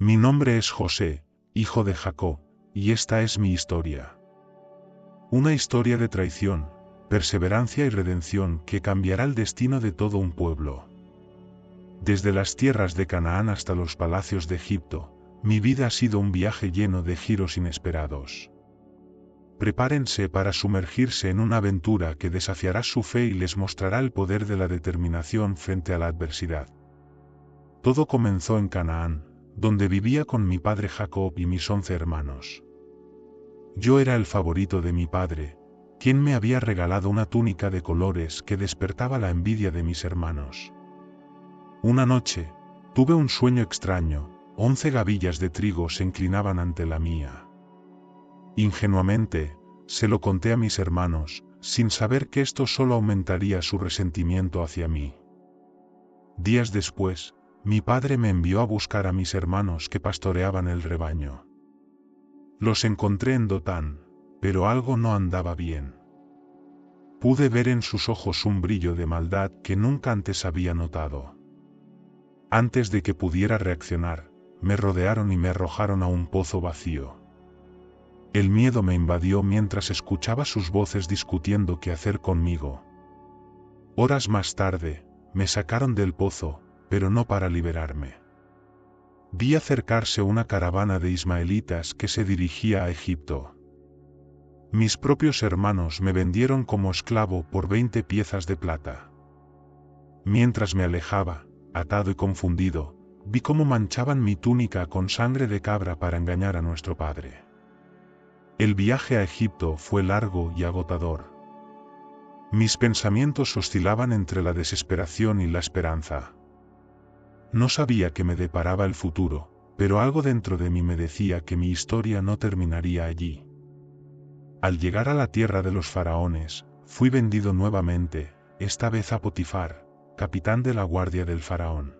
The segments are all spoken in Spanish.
Mi nombre es José, hijo de Jacob, y esta es mi historia. Una historia de traición, perseverancia y redención que cambiará el destino de todo un pueblo. Desde las tierras de Canaán hasta los palacios de Egipto, mi vida ha sido un viaje lleno de giros inesperados. Prepárense para sumergirse en una aventura que desafiará su fe y les mostrará el poder de la determinación frente a la adversidad. Todo comenzó en Canaán, donde vivía con mi padre Jacob y mis 11 hermanos. Yo era el favorito de mi padre, quien me había regalado una túnica de colores que despertaba la envidia de mis hermanos. Una noche, tuve un sueño extraño, 11 gavillas de trigo se inclinaban ante la mía. Ingenuamente, se lo conté a mis hermanos, sin saber que esto solo aumentaría su resentimiento hacia mí. Días después, mi padre me envió a buscar a mis hermanos que pastoreaban el rebaño. Los encontré en Dotán, pero algo no andaba bien. Pude ver en sus ojos un brillo de maldad que nunca antes había notado. Antes de que pudiera reaccionar, me rodearon y me arrojaron a un pozo vacío. El miedo me invadió mientras escuchaba sus voces discutiendo qué hacer conmigo. Horas más tarde, me sacaron del pozo, pero no para liberarme. Vi acercarse una caravana de ismaelitas que se dirigía a Egipto. Mis propios hermanos me vendieron como esclavo por 20 piezas de plata. Mientras me alejaba, atado y confundido, vi cómo manchaban mi túnica con sangre de cabra para engañar a nuestro padre. El viaje a Egipto fue largo y agotador. Mis pensamientos oscilaban entre la desesperación y la esperanza. No sabía qué me deparaba el futuro, pero algo dentro de mí me decía que mi historia no terminaría allí. Al llegar a la tierra de los faraones, fui vendido nuevamente, esta vez a Potifar, capitán de la guardia del faraón.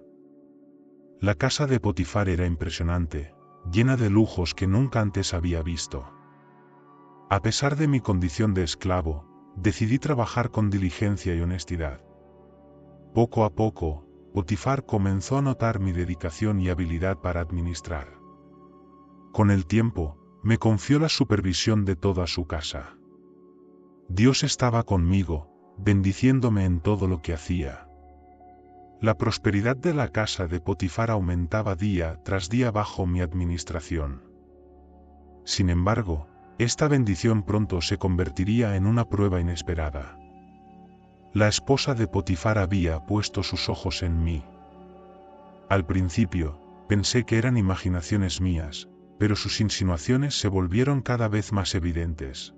La casa de Potifar era impresionante, llena de lujos que nunca antes había visto. A pesar de mi condición de esclavo, decidí trabajar con diligencia y honestidad. Poco a poco, Potifar comenzó a notar mi dedicación y habilidad para administrar. Con el tiempo, me confió la supervisión de toda su casa. Dios estaba conmigo, bendiciéndome en todo lo que hacía. La prosperidad de la casa de Potifar aumentaba día tras día bajo mi administración. Sin embargo, esta bendición pronto se convertiría en una prueba inesperada. La esposa de Potifar había puesto sus ojos en mí. Al principio, pensé que eran imaginaciones mías, pero sus insinuaciones se volvieron cada vez más evidentes.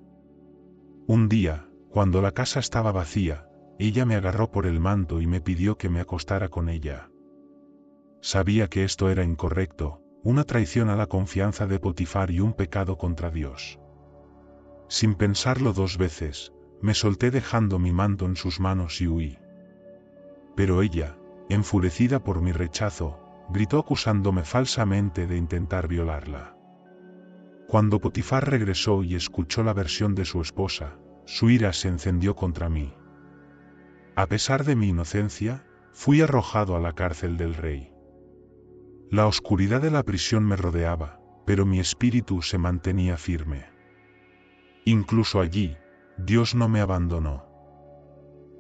Un día, cuando la casa estaba vacía, ella me agarró por el manto y me pidió que me acostara con ella. Sabía que esto era incorrecto, una traición a la confianza de Potifar y un pecado contra Dios. Sin pensarlo 2 veces, me solté dejando mi manto en sus manos y huí. Pero ella, enfurecida por mi rechazo, gritó acusándome falsamente de intentar violarla. Cuando Potifar regresó y escuchó la versión de su esposa, su ira se encendió contra mí. A pesar de mi inocencia, fui arrojado a la cárcel del rey. La oscuridad de la prisión me rodeaba, pero mi espíritu se mantenía firme. Incluso allí, Dios no me abandonó.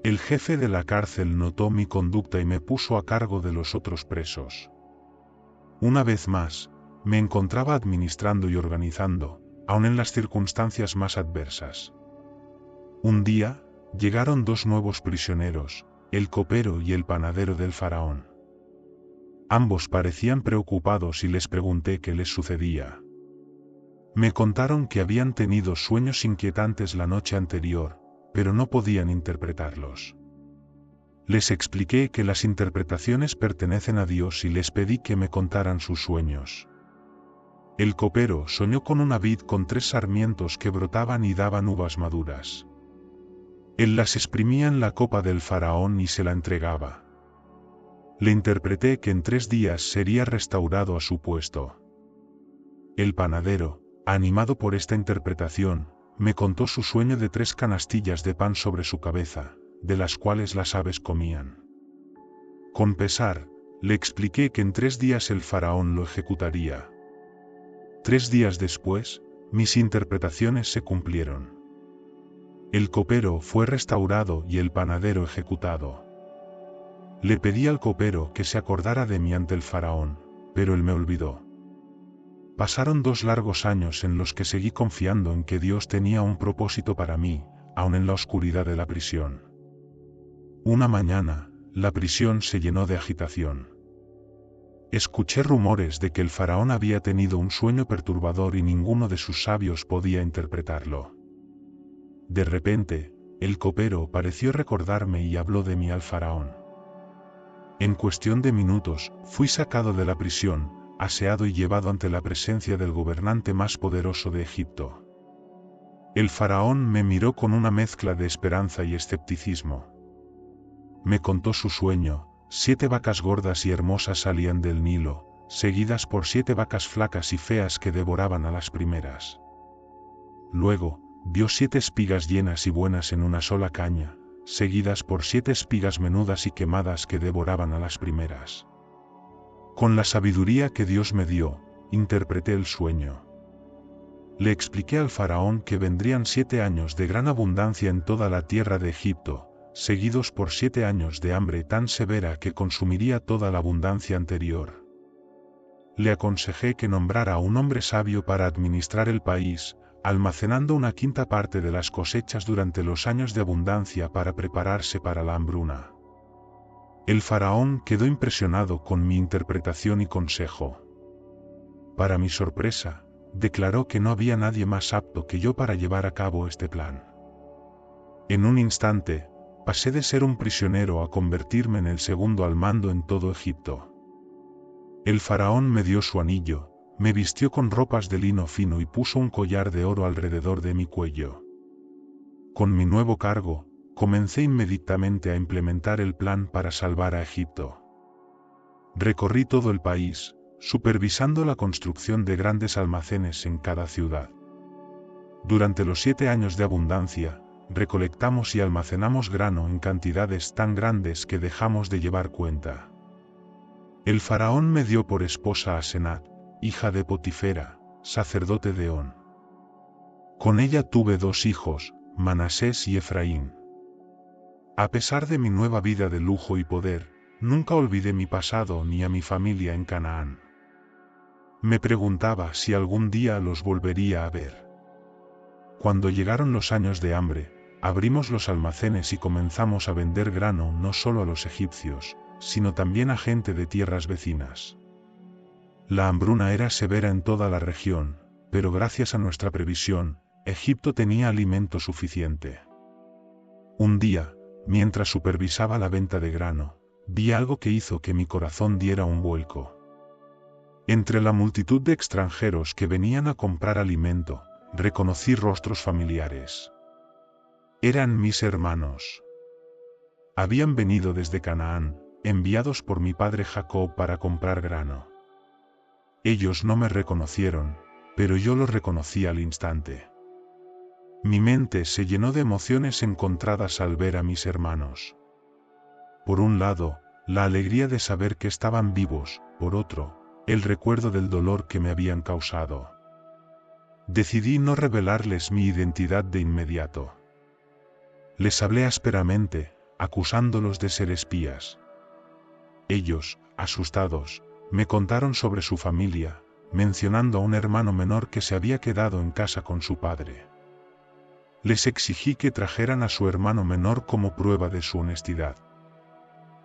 El jefe de la cárcel notó mi conducta y me puso a cargo de los otros presos. Una vez más, me encontraba administrando y organizando, aun en las circunstancias más adversas. Un día, llegaron 2 nuevos prisioneros, el copero y el panadero del faraón. Ambos parecían preocupados y les pregunté qué les sucedía. Me contaron que habían tenido sueños inquietantes la noche anterior, pero no podían interpretarlos. Les expliqué que las interpretaciones pertenecen a Dios y les pedí que me contaran sus sueños. El copero soñó con una vid con 3 sarmientos que brotaban y daban uvas maduras. Él las exprimía en la copa del faraón y se la entregaba. Le interpreté que en 3 días sería restaurado a su puesto. El panadero, animado por esta interpretación, me contó su sueño de 3 canastillas de pan sobre su cabeza, de las cuales las aves comían. Con pesar, Le expliqué que en 3 días el faraón lo ejecutaría. 3 días después, mis interpretaciones se cumplieron. El copero fue restaurado y el panadero ejecutado. Le pedí al copero que se acordara de mí ante el faraón, pero él me olvidó. Pasaron 2 largos años en los que seguí confiando en que Dios tenía un propósito para mí, aun en la oscuridad de la prisión. Una mañana, la prisión se llenó de agitación. Escuché rumores de que el faraón había tenido un sueño perturbador y ninguno de sus sabios podía interpretarlo. De repente, el copero pareció recordarme y habló de mí al faraón. En cuestión de minutos, fui sacado de la prisión, aseado y llevado ante la presencia del gobernante más poderoso de Egipto. El faraón me miró con una mezcla de esperanza y escepticismo. Me contó su sueño: 7 vacas gordas y hermosas salían del Nilo, seguidas por 7 vacas flacas y feas que devoraban a las primeras. Luego, vio 7 espigas llenas y buenas en una sola caña, seguidas por 7 espigas menudas y quemadas que devoraban a las primeras. Con la sabiduría que Dios me dio, interpreté el sueño. Le expliqué al faraón que vendrían 7 años de gran abundancia en toda la tierra de Egipto, seguidos por 7 años de hambre tan severa que consumiría toda la abundancia anterior. Le aconsejé que nombrara a un hombre sabio para administrar el país, almacenando una 1/5 parte de las cosechas durante los años de abundancia para prepararse para la hambruna. El faraón quedó impresionado con mi interpretación y consejo. Para mi sorpresa, declaró que no había nadie más apto que yo para llevar a cabo este plan. En un instante, pasé de ser un prisionero a convertirme en el segundo al mando en todo Egipto. El faraón me dio su anillo, me vistió con ropas de lino fino y puso un collar de oro alrededor de mi cuello. Con mi nuevo cargo, comencé inmediatamente a implementar el plan para salvar a Egipto. Recorrí todo el país, supervisando la construcción de grandes almacenes en cada ciudad. Durante los 7 años de abundancia, recolectamos y almacenamos grano en cantidades tan grandes que dejamos de llevar cuenta. El faraón me dio por esposa a Senat, hija de Potifera, sacerdote de On. Con ella tuve 2 hijos, Manasés y Efraín. A pesar de mi nueva vida de lujo y poder, nunca olvidé mi pasado ni a mi familia en Canaán. Me preguntaba si algún día los volvería a ver. Cuando llegaron los años de hambre, abrimos los almacenes y comenzamos a vender grano no solo a los egipcios, sino también a gente de tierras vecinas. La hambruna era severa en toda la región, pero gracias a nuestra previsión, Egipto tenía alimento suficiente. Un día, mientras supervisaba la venta de grano, vi algo que hizo que mi corazón diera un vuelco. Entre la multitud de extranjeros que venían a comprar alimento, reconocí rostros familiares. Eran mis hermanos. Habían venido desde Canaán, enviados por mi padre Jacob para comprar grano. Ellos no me reconocieron, pero yo los reconocí al instante. Mi mente se llenó de emociones encontradas al ver a mis hermanos. Por un lado, la alegría de saber que estaban vivos, por otro, el recuerdo del dolor que me habían causado. Decidí no revelarles mi identidad de inmediato. Les hablé ásperamente, acusándolos de ser espías. Ellos, asustados, me contaron sobre su familia, mencionando a un hermano menor que se había quedado en casa con su padre. Les exigí que trajeran a su hermano menor como prueba de su honestidad.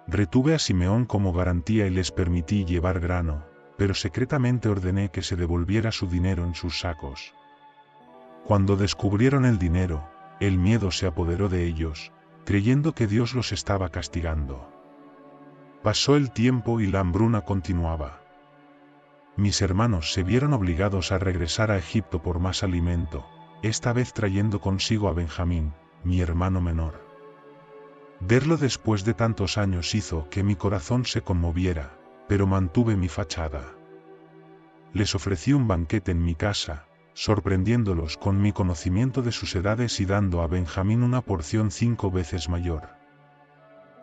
Retuve a Simeón como garantía y les permití llevar grano, pero secretamente ordené que se devolviera su dinero en sus sacos. Cuando descubrieron el dinero, el miedo se apoderó de ellos, creyendo que Dios los estaba castigando. Pasó el tiempo y la hambruna continuaba. Mis hermanos se vieron obligados a regresar a Egipto por más alimento, esta vez trayendo consigo a Benjamín, mi hermano menor. Verlo después de tantos años hizo que mi corazón se conmoviera, pero mantuve mi fachada. Les ofrecí un banquete en mi casa, sorprendiéndolos con mi conocimiento de sus edades y dando a Benjamín una porción 5 veces mayor.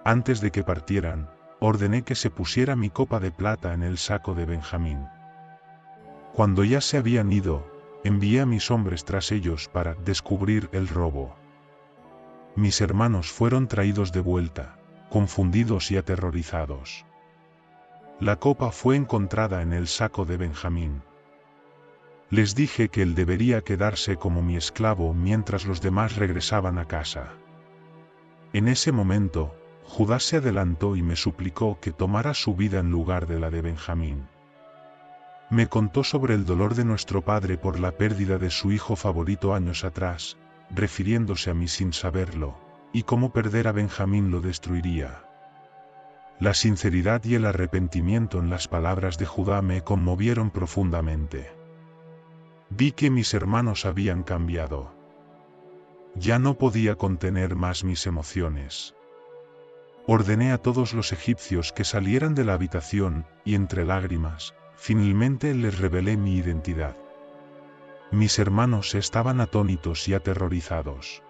Antes de que partieran, ordené que se pusiera mi copa de plata en el saco de Benjamín. Cuando ya se habían ido, envié a mis hombres tras ellos para descubrir el robo. Mis hermanos fueron traídos de vuelta, confundidos y aterrorizados. La copa fue encontrada en el saco de Benjamín. Les dije que él debería quedarse como mi esclavo mientras los demás regresaban a casa. En ese momento, Judá se adelantó y me suplicó que tomara su vida en lugar de la de Benjamín. Me contó sobre el dolor de nuestro padre por la pérdida de su hijo favorito años atrás, refiriéndose a mí sin saberlo, y cómo perder a Benjamín lo destruiría. La sinceridad y el arrepentimiento en las palabras de Judá me conmovieron profundamente. Vi que mis hermanos habían cambiado. Ya no podía contener más mis emociones. Ordené a todos los egipcios que salieran de la habitación, y entre lágrimas, finalmente les revelé mi identidad. Mis hermanos estaban atónitos y aterrorizados.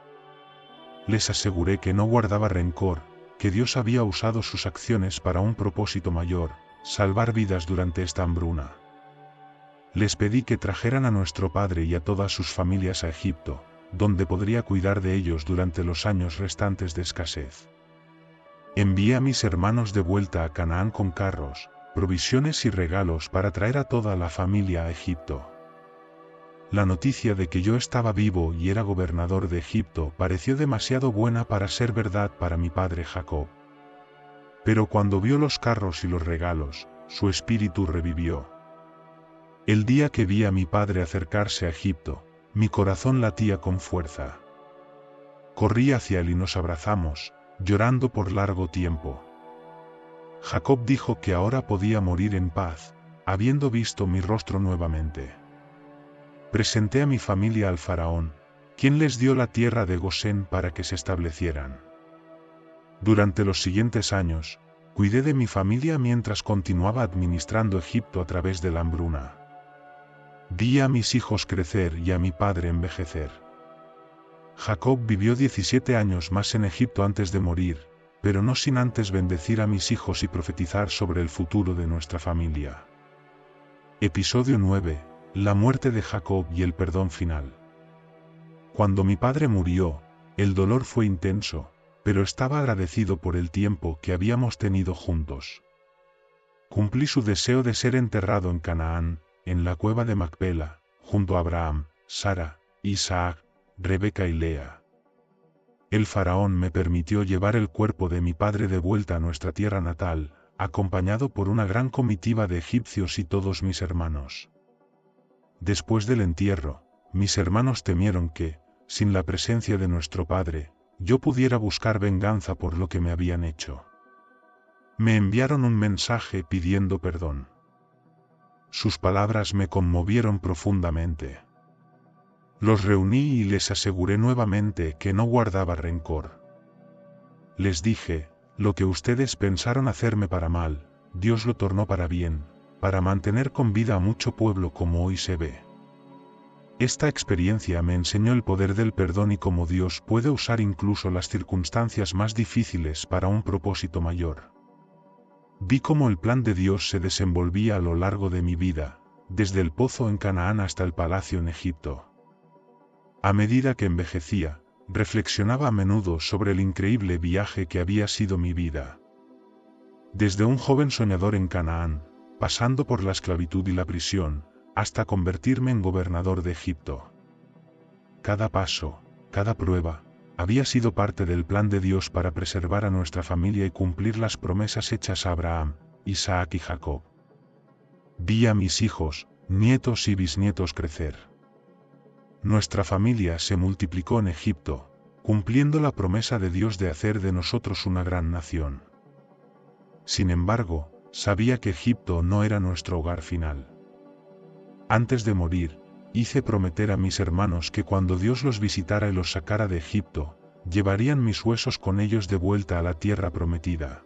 Les aseguré que no guardaba rencor, que Dios había usado sus acciones para un propósito mayor, salvar vidas durante esta hambruna. Les pedí que trajeran a nuestro padre y a todas sus familias a Egipto, donde podría cuidar de ellos durante los años restantes de escasez. Envié a mis hermanos de vuelta a Canaán con carros, provisiones y regalos para traer a toda la familia a Egipto. La noticia de que yo estaba vivo y era gobernador de Egipto pareció demasiado buena para ser verdad para mi padre Jacob. Pero cuando vio los carros y los regalos, su espíritu revivió. El día que vi a mi padre acercarse a Egipto, mi corazón latía con fuerza. Corrí hacia él y nos abrazamos, llorando por largo tiempo. Jacob dijo que ahora podía morir en paz, habiendo visto mi rostro nuevamente. Presenté a mi familia al faraón, quien les dio la tierra de Gosén para que se establecieran. Durante los siguientes años, cuidé de mi familia mientras continuaba administrando Egipto a través de la hambruna. Vi a mis hijos crecer y a mi padre envejecer. Jacob vivió 17 años más en Egipto antes de morir, pero no sin antes bendecir a mis hijos y profetizar sobre el futuro de nuestra familia. Episodio 9. La muerte de Jacob y el perdón final. Cuando mi padre murió, el dolor fue intenso, pero estaba agradecido por el tiempo que habíamos tenido juntos. Cumplí su deseo de ser enterrado en Canaán, en la cueva de Macpela, junto a Abraham, Sara, Isaac, Rebeca y Lea. El faraón me permitió llevar el cuerpo de mi padre de vuelta a nuestra tierra natal, acompañado por una gran comitiva de egipcios y todos mis hermanos. Después del entierro, mis hermanos temieron que, sin la presencia de nuestro padre, yo pudiera buscar venganza por lo que me habían hecho. Me enviaron un mensaje pidiendo perdón. Sus palabras me conmovieron profundamente. Los reuní y les aseguré nuevamente que no guardaba rencor. Les dije, lo que ustedes pensaron hacerme para mal, Dios lo tornó para bien, para mantener con vida a mucho pueblo como hoy se ve. Esta experiencia me enseñó el poder del perdón y cómo Dios puede usar incluso las circunstancias más difíciles para un propósito mayor. Vi cómo el plan de Dios se desenvolvía a lo largo de mi vida, desde el pozo en Canaán hasta el palacio en Egipto. A medida que envejecía, reflexionaba a menudo sobre el increíble viaje que había sido mi vida. Desde un joven soñador en Canaán, pasando por la esclavitud y la prisión, hasta convertirme en gobernador de Egipto. Cada paso, cada prueba, había sido parte del plan de Dios para preservar a nuestra familia y cumplir las promesas hechas a Abraham, Isaac y Jacob. Vi a mis hijos, nietos y bisnietos crecer. Nuestra familia se multiplicó en Egipto, cumpliendo la promesa de Dios de hacer de nosotros una gran nación. Sin embargo, sabía que Egipto no era nuestro hogar final. Antes de morir, hice prometer a mis hermanos que cuando Dios los visitara y los sacara de Egipto, llevarían mis huesos con ellos de vuelta a la tierra prometida.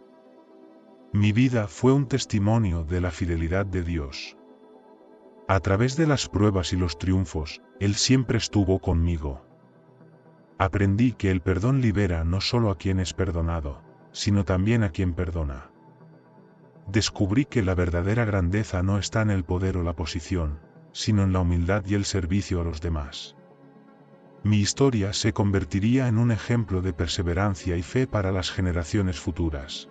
Mi vida fue un testimonio de la fidelidad de Dios. A través de las pruebas y los triunfos, Él siempre estuvo conmigo. Aprendí que el perdón libera no solo a quien es perdonado, sino también a quien perdona. descubrí que la verdadera grandeza no está en el poder o la posición, sino en la humildad y el servicio a los demás. Mi historia se convertiría en un ejemplo de perseverancia y fe para las generaciones futuras.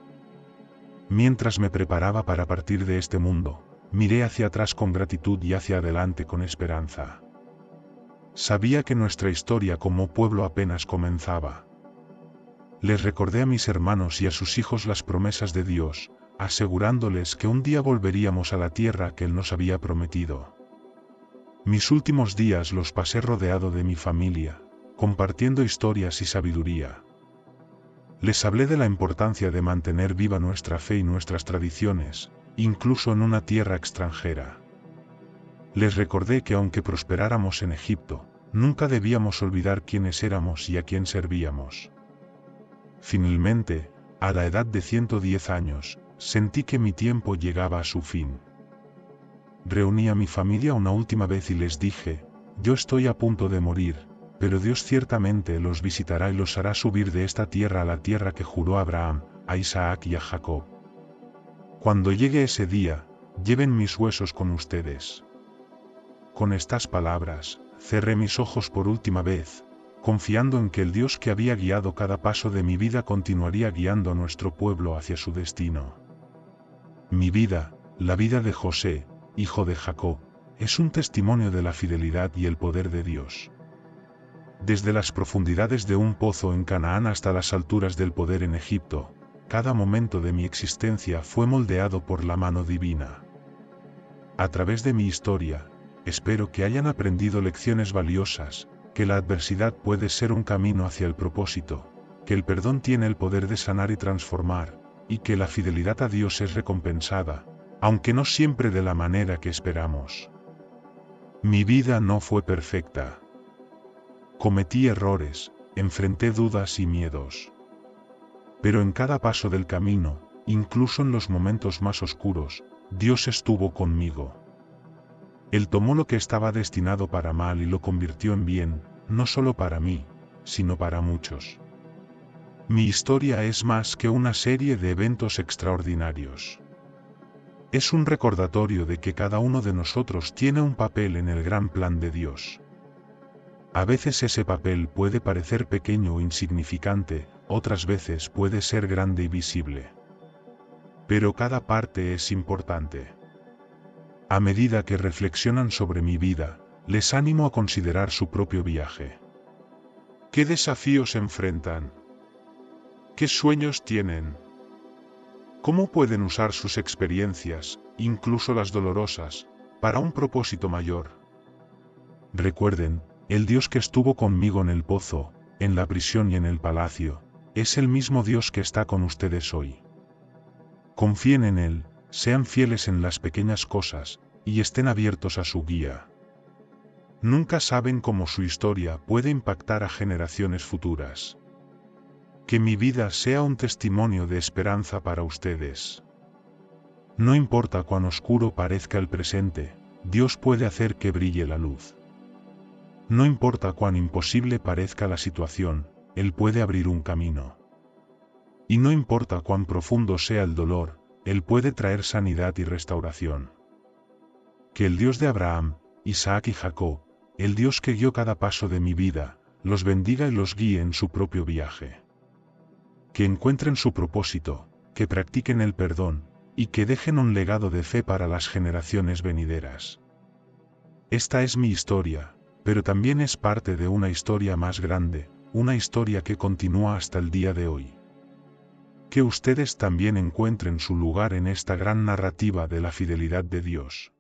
Mientras me preparaba para partir de este mundo, miré hacia atrás con gratitud y hacia adelante con esperanza. Sabía que nuestra historia como pueblo apenas comenzaba. Les recordé a mis hermanos y a sus hijos las promesas de Dios, asegurándoles que un día volveríamos a la tierra que Él nos había prometido. Mis últimos días los pasé rodeado de mi familia, compartiendo historias y sabiduría. Les hablé de la importancia de mantener viva nuestra fe y nuestras tradiciones, incluso en una tierra extranjera. Les recordé que aunque prosperáramos en Egipto, nunca debíamos olvidar quiénes éramos y a quién servíamos. Finalmente, a la edad de 110 años, sentí que mi tiempo llegaba a su fin. Reuní a mi familia una última vez y les dije, yo estoy a punto de morir, pero Dios ciertamente los visitará y los hará subir de esta tierra a la tierra que juró a Abraham, a Isaac y a Jacob. Cuando llegue ese día, lleven mis huesos con ustedes. Con estas palabras, cerré mis ojos por última vez, confiando en que el Dios que había guiado cada paso de mi vida continuaría guiando a nuestro pueblo hacia su destino. Mi vida, la vida de José, hijo de Jacob, es un testimonio de la fidelidad y el poder de Dios. Desde las profundidades de un pozo en Canaán hasta las alturas del poder en Egipto, cada momento de mi existencia fue moldeado por la mano divina. A través de mi historia, espero que hayan aprendido lecciones valiosas, que la adversidad puede ser un camino hacia el propósito, que el perdón tiene el poder de sanar y transformar, y que la fidelidad a Dios es recompensada, aunque no siempre de la manera que esperamos. Mi vida no fue perfecta. Cometí errores, enfrenté dudas y miedos. Pero en cada paso del camino, incluso en los momentos más oscuros, Dios estuvo conmigo. Él tomó lo que estaba destinado para mal y lo convirtió en bien, no solo para mí, sino para muchos. Mi historia es más que una serie de eventos extraordinarios. Es un recordatorio de que cada uno de nosotros tiene un papel en el gran plan de Dios. A veces ese papel puede parecer pequeño o insignificante, otras veces puede ser grande y visible. Pero cada parte es importante. A medida que reflexionan sobre mi vida, les animo a considerar su propio viaje. ¿Qué desafíos enfrentan? ¿Qué sueños tienen? ¿Cómo pueden usar sus experiencias, incluso las dolorosas, para un propósito mayor? Recuerden, el Dios que estuvo conmigo en el pozo, en la prisión y en el palacio, es el mismo Dios que está con ustedes hoy. Confíen en Él, sean fieles en las pequeñas cosas, y estén abiertos a su guía. Nunca saben cómo su historia puede impactar a generaciones futuras. Que mi vida sea un testimonio de esperanza para ustedes. No importa cuán oscuro parezca el presente, Dios puede hacer que brille la luz. No importa cuán imposible parezca la situación, Él puede abrir un camino. Y no importa cuán profundo sea el dolor, Él puede traer sanidad y restauración. Que el Dios de Abraham, Isaac y Jacob, el Dios que guió cada paso de mi vida, los bendiga y los guíe en su propio viaje. Que encuentren su propósito, que practiquen el perdón, y que dejen un legado de fe para las generaciones venideras. Esta es mi historia, pero también es parte de una historia más grande, una historia que continúa hasta el día de hoy. Que ustedes también encuentren su lugar en esta gran narrativa de la fidelidad de Dios.